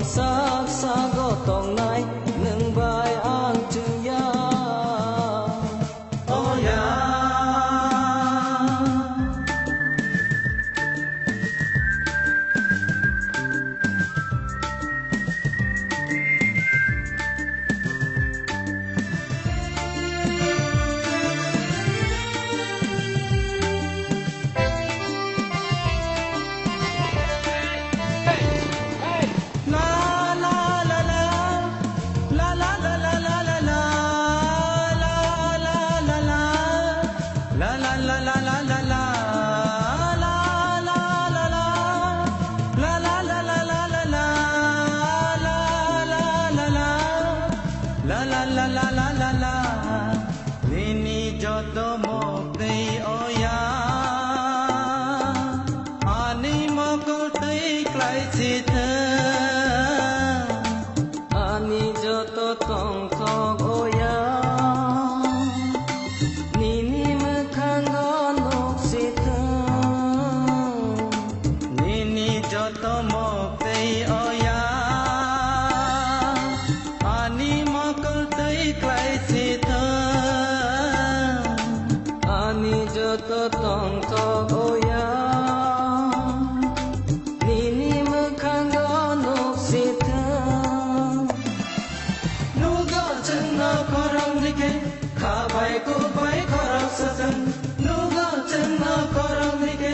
tòng sắc xa gõ tòng này nâng bài an chừng ya oh ya Nini joto mokti oya Ani mokul tui klai si thơ Ani joto tong thok oya Nini mekhang gonok si thơ Nini joto mokti oya Ani mokul tui klai si thơ Ani joto tong thok oya Nini mekhang gonok si thơ Nuga chena korang like Kha bai ko bai korang sajan Nuga chena korang like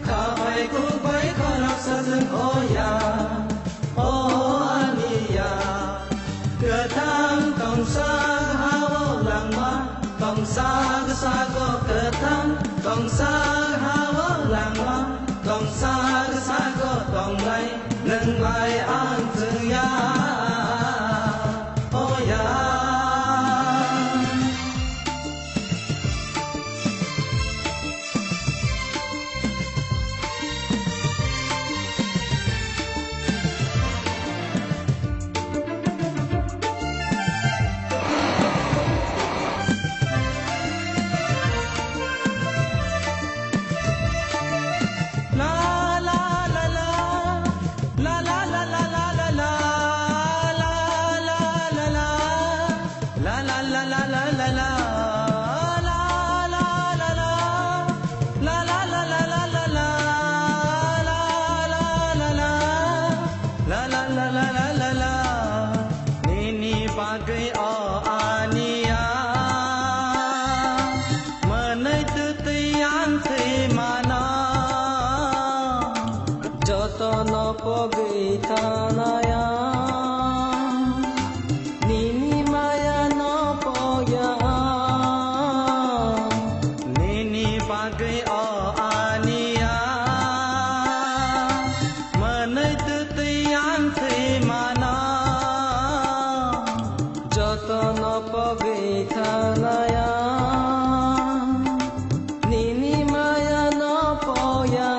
Kha bai ko bai korang sajan oya oh aniya Ketang tong sa hawa lang ma Tong sa go ketang Tong sa hawa lang ma Tong sa go tong lai Nâng bài an chừng ya oh ya Nini bagai o ania Menai tu tiang si mana Joto no pogi tanaya Nini maya no poya Nini bagai o ania Menai tu tiang si mana Joto no pogi tanaya Nini maya no poya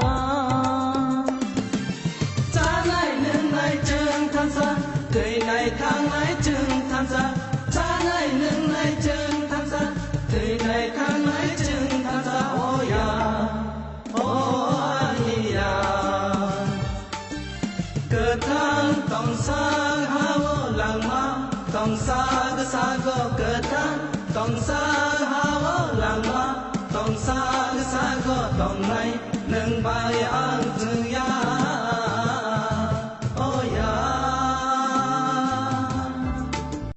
Cha này nâng này chừng tham gia Thời này tháng này chừng tham gia Cha này nâng này chừng tham gia Thời này tháng này chừng tham gia oh ya oh aniya Ketang tong sa hawa lang ma Tong sa go ketang Tong sa hawa lang ma Tong sa go tong lai Nâng bài an chừng